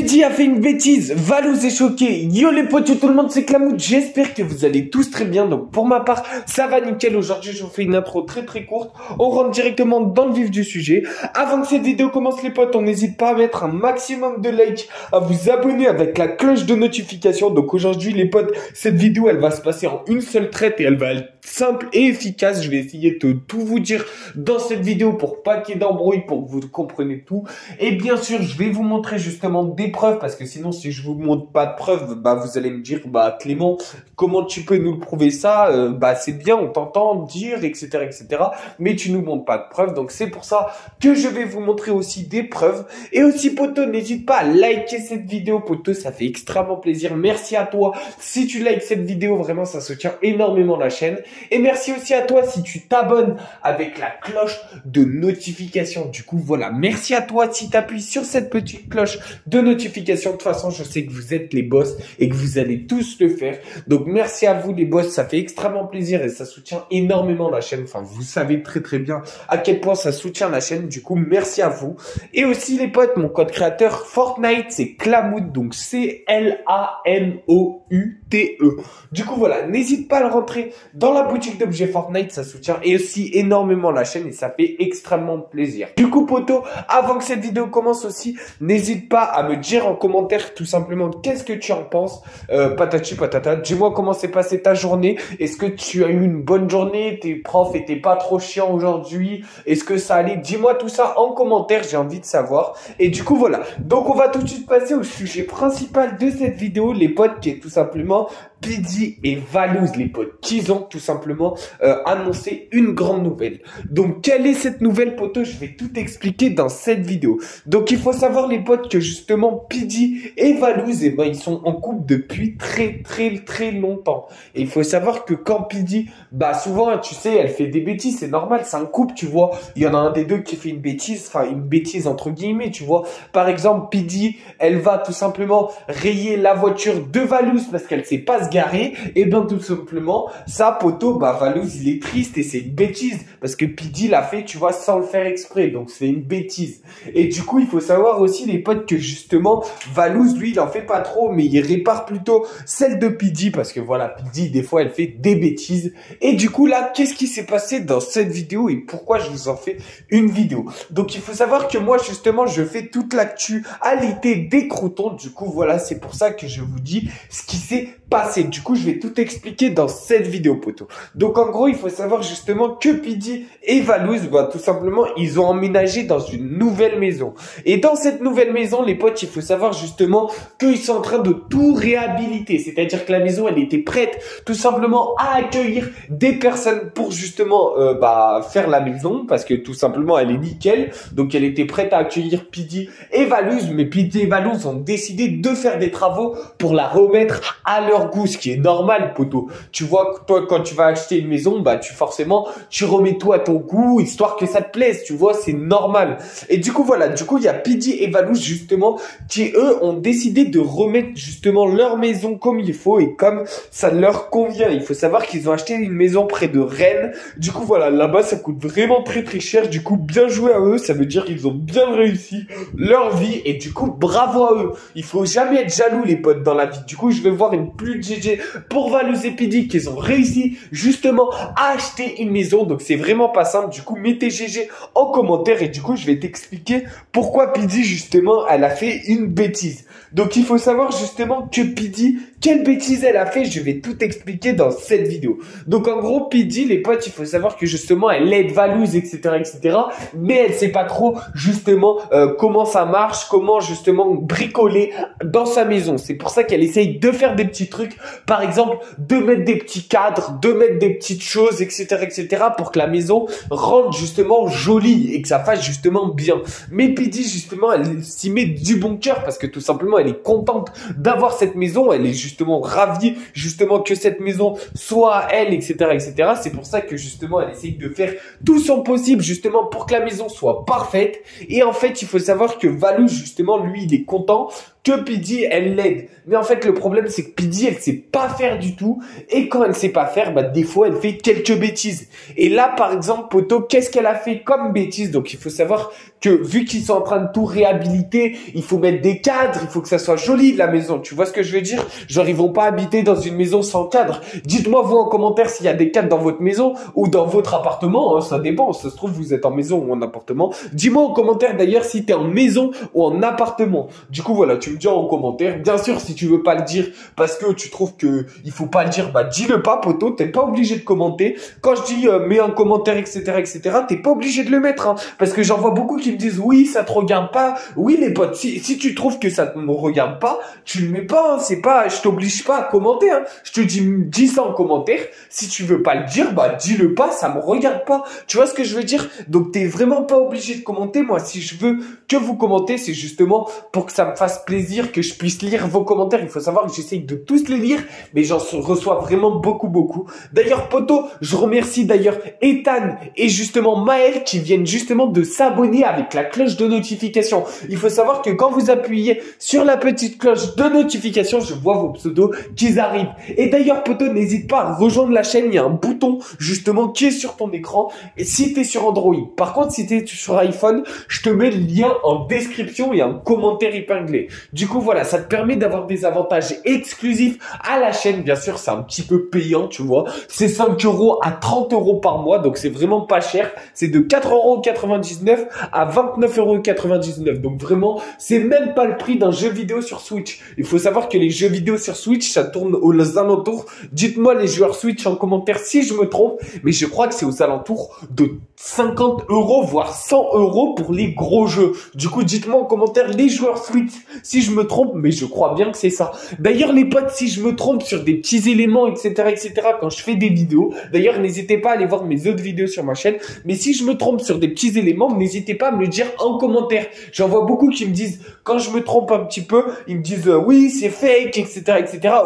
Piddy a fait une bêtise, Valouz est choqué, yo les potes, yo tout le monde, c'est Clamoud, j'espère que vous allez tous très bien. Donc pour ma part, ça va nickel. Aujourd'hui je vous fais une intro très courte, on rentre directement dans le vif du sujet. Avant que cette vidéo commence les potes, on n'hésite pas à mettre un maximum de likes, à vous abonner avec la cloche de notification. Donc aujourd'hui les potes, cette vidéo elle va se passer en une seule traite et elle va être simple et efficace. Je vais essayer de tout vous dire dans cette vidéo pour pas qu'il y ait d'embrouille, pour que vous compreniez tout. Et bien sûr je vais vous montrer justement des preuves, parce que sinon si je vous montre pas de preuves, bah vous allez me dire, bah Clément, comment tu peux nous le prouver ça, bah c'est bien, on t'entend dire, etc., mais tu nous montres pas de preuves. Donc c'est pour ça que je vais vous montrer aussi des preuves. Et aussi poto, n'hésite pas à liker cette vidéo poto, ça fait extrêmement plaisir. Merci à toi si tu likes cette vidéo, vraiment ça soutient énormément la chaîne. Et merci aussi à toi si tu t'abonnes avec la cloche de notification. Du coup voilà, merci à toi si tu appuies sur cette petite cloche de notification. De toute façon je sais que vous êtes les boss et que vous allez tous le faire. Donc merci à vous les boss, ça fait extrêmement plaisir et ça soutient énormément la chaîne. Enfin vous savez très bien à quel point ça soutient la chaîne. Du coup merci à vous. Et aussi les potes, mon code créateur Fortnite c'est Clamoud, donc C-L-A-M-O-U-T-E. Du coup voilà, n'hésite pas à le rentrer dans la boutique d'objets Fortnite, ça soutient et aussi énormément la chaîne et ça fait extrêmement plaisir. Du coup poto, avant que cette vidéo commence aussi, n'hésite pas à me dire en commentaire tout simplement qu'est-ce que tu en penses, patati patata. Dis-moi comment s'est passée ta journée. Est-ce que tu as eu une bonne journée? Tes profs étaient pas trop chiants aujourd'hui? Est-ce que ça allait? Dis-moi tout ça en commentaire, j'ai envie de savoir. Et du coup voilà, donc on va tout de suite passer au sujet principal de cette vidéo les potes, qui est tout simplement Piddy et Valouz les potes, qui ont tout simplement annoncé une grande nouvelle. Donc quelle est cette nouvelle poto? Je vais tout expliquer dans cette vidéo. Donc il faut savoir les potes que justement Piddy et Valouz, ben, ils sont en couple depuis très longtemps. Et il faut savoir que quand Piddy, bah souvent tu sais, elle fait des bêtises, c'est normal, c'est un couple, tu vois. Il y en a un des deux qui fait une bêtise, enfin une bêtise entre guillemets, tu vois. Par exemple Piddy, elle va tout simplement rayer la voiture de Valouz parce qu'elle sait pas se garer. Et bien tout simplement ça poto, bah Valouz il est triste et c'est une bêtise parce que Piddy l'a fait, tu vois, sans le faire exprès, donc c'est une bêtise. Et du coup il faut savoir aussi les potes que justement Valouz lui il en fait pas trop, mais il répare plutôt celle de Piddy parce que voilà, Piddy des fois elle fait des bêtises. Et du coup là, qu'est-ce qui s'est passé dans cette vidéo et pourquoi je vous en fais une vidéo? Donc il faut savoir que moi justement je fais toute l'actu à l'été des croutons. Du coup voilà, c'est pour ça que je vous dis ce qui s'est passé. Du coup je vais tout expliquer dans cette vidéo poto. Donc en gros il faut savoir justement que Piddy et Valouz, bah, tout simplement ils ont emménagé dans une nouvelle maison. Et dans cette nouvelle maison les potes, il faut savoir justement qu'ils sont en train de tout réhabiliter. C'est-à-dire que la maison elle était prête tout simplement à accueillir des personnes pour justement bah, faire la maison, parce que tout simplement elle est nickel. Donc elle était prête à accueillir Piddy et Valouz, mais Piddy et Valouz ont décidé de faire des travaux pour la remettre à leur goût, ce qui est normal poto. Tu vois, toi quand tu vas acheter une maison, bah tu remets tout à ton goût, histoire que ça te plaise, tu vois, c'est normal. Et du coup voilà, du coup il y a Piddy et Valouz justement qui eux ont décidé de remettre justement leur maison comme il faut et comme ça leur convient. Il faut savoir qu'ils ont acheté une maison près de Rennes. Du coup voilà, là-bas ça coûte vraiment très cher. Du coup bien joué à eux, ça veut dire qu'ils ont bien réussi leur vie et du coup bravo à eux. Il faut jamais être jaloux les potes dans la vie. Du coup je vais voir une plus de GG pour Valouz et Piddy qu'ils ont réussi justement à acheter une maison. Donc c'est vraiment pas simple. Du coup mettez GG en commentaire et du coup je vais t'expliquer pourquoi Piddy justement elle a fait une bêtise. Donc il faut savoir justement que Piddy, quelle bêtise elle a fait, je vais tout expliquer dans cette vidéo. Donc en gros Piddy les potes, il faut savoir que justement elle aide Valouz etc, mais elle sait pas trop justement comment ça marche, comment justement bricoler dans sa maison. C'est pour ça qu'elle essaye de faire des petits trucs, par exemple de mettre des petits cadres, de mettre des petites choses etc pour que la maison rentre justement jolie et que ça fasse justement bien. Mais Piddy justement elle s'y met du bon cœur parce que tout simplement elle est contente d'avoir cette maison, elle est justement ravie justement que cette maison soit à elle etc. C'est pour ça que justement elle essaye de faire tout son possible justement pour que la maison soit parfaite. Et en fait il faut savoir que Valouz justement lui il est content que Pidi, elle l'aide. Mais en fait, le problème, c'est que Pidi, elle sait pas faire du tout. Et quand elle sait pas faire, bah, des fois, elle fait quelques bêtises. Et là, par exemple, poto, qu'est-ce qu'elle a fait comme bêtise? Donc, il faut savoir que vu qu'ils sont en train de tout réhabiliter, il faut mettre des cadres, il faut que ça soit joli, la maison. Tu vois ce que je veux dire? Genre, ils vont pas habiter dans une maison sans cadre. Dites-moi, vous, en commentaire, s'il y a des cadres dans votre maison ou dans votre appartement, hein, ça dépend. Ça se trouve, vous êtes en maison ou en appartement. Dis-moi en commentaire, d'ailleurs, si t'es en maison ou en appartement. Du coup, voilà, tu me dis en commentaire. Bien sûr, si tu veux pas le dire parce que tu trouves que il faut pas le dire, bah, dis-le pas, poto. T'es pas obligé de commenter. Quand je dis, mets un commentaire, etc., t'es pas obligé de le mettre, hein, parce que j'en vois beaucoup qui me disent oui, ça te regarde pas. Oui, les potes, si tu trouves que ça ne me regarde pas, tu le mets pas, hein, c'est pas, je t'oblige pas à commenter, hein. Je te dis ça en commentaire. Si tu veux pas le dire, bah, dis-le pas, ça me regarde pas. Tu vois ce que je veux dire? Donc, t'es vraiment pas obligé de commenter. Moi, si je veux que vous commentez, c'est justement pour que ça me fasse plaisir, que je puisse lire vos commentaires. Il faut savoir que j'essaye de tous les lire, mais j'en reçois vraiment beaucoup. D'ailleurs, poto, je remercie d'ailleurs Ethan et justement Maël qui viennent justement de s'abonner avec la cloche de notification. Il faut savoir que quand vous appuyez sur la petite cloche de notification, je vois vos pseudos qui arrivent. Et d'ailleurs, poto, n'hésite pas à rejoindre la chaîne. Il y a un bouton justement qui est sur ton écran. Et si tu es sur Android, par contre, si tu es sur iPhone, je te mets le lien en description et un commentaire épinglé. Du coup, voilà, ça te permet d'avoir des avantages exclusifs à la chaîne. Bien sûr, c'est un petit peu payant, tu vois. C'est 5 € à 30 € par mois, donc c'est vraiment pas cher. C'est de 4,99 € à 29,99 €. Donc vraiment, c'est même pas le prix d'un jeu vidéo sur Switch. Il faut savoir que les jeux vidéo sur Switch, ça tourne aux alentours. Dites-moi les joueurs Switch en commentaire si je me trompe, mais je crois que c'est aux alentours de 50 €, voire 100 € pour les gros jeux. Du coup, dites-moi en commentaire les joueurs Switch si je me trompe, mais je crois bien que c'est ça. D'ailleurs, les potes, si je me trompe sur des petits éléments, etc., quand je fais des vidéos, d'ailleurs, n'hésitez pas à aller voir mes autres vidéos sur ma chaîne, mais si je me trompe sur des petits éléments, n'hésitez pas à me le dire en commentaire. J'en vois beaucoup qui me disent, quand je me trompe un petit peu, ils me disent, oui, c'est fake, etc.,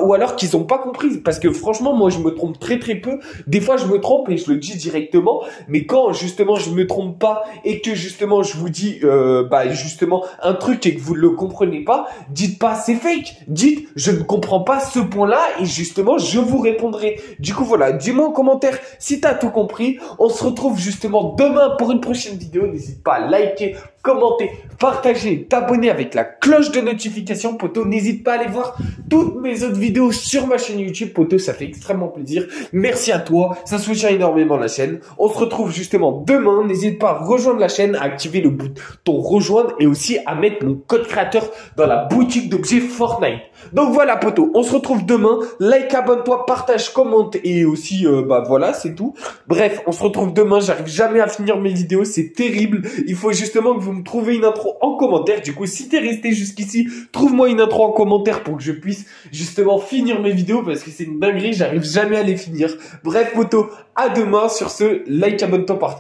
ou alors qu'ils ont pas compris, parce que franchement, moi, je me trompe très peu. Des fois, je me trompe et je le dis directement, mais quand, justement, je me trompe pas et que, justement, je vous dis, justement, un truc et que vous ne le comprenez pas, dites pas, c'est fake. Dites, je ne comprends pas ce point-là et justement, je vous répondrai. Du coup, voilà, dis-moi en commentaire si t'as tout compris. On se retrouve justement demain pour une prochaine vidéo. N'hésite pas à liker, commenter, partager, t'abonner avec la cloche de notification, poto. N'hésite pas à aller voir toutes mes autres vidéos sur ma chaîne YouTube, poto. Ça fait extrêmement plaisir. Merci à toi. Ça soutient énormément la chaîne. On se retrouve justement demain. N'hésite pas à rejoindre la chaîne, à activer le bouton rejoindre et aussi à mettre mon code créateur dans la boutique d'objets Fortnite. Donc voilà, poto. On se retrouve demain. Like, abonne-toi, partage, commente et aussi, voilà, c'est tout. Bref, on se retrouve demain. J'arrive jamais à finir mes vidéos. C'est terrible. Il faut justement que vous me trouvez une intro en commentaire. Du coup, si t'es resté jusqu'ici, trouve-moi une intro en commentaire pour que je puisse justement finir mes vidéos parce que c'est une dinguerie. J'arrive jamais à les finir. Bref, poto, à demain. Sur ce, like, abonne-toi, partage.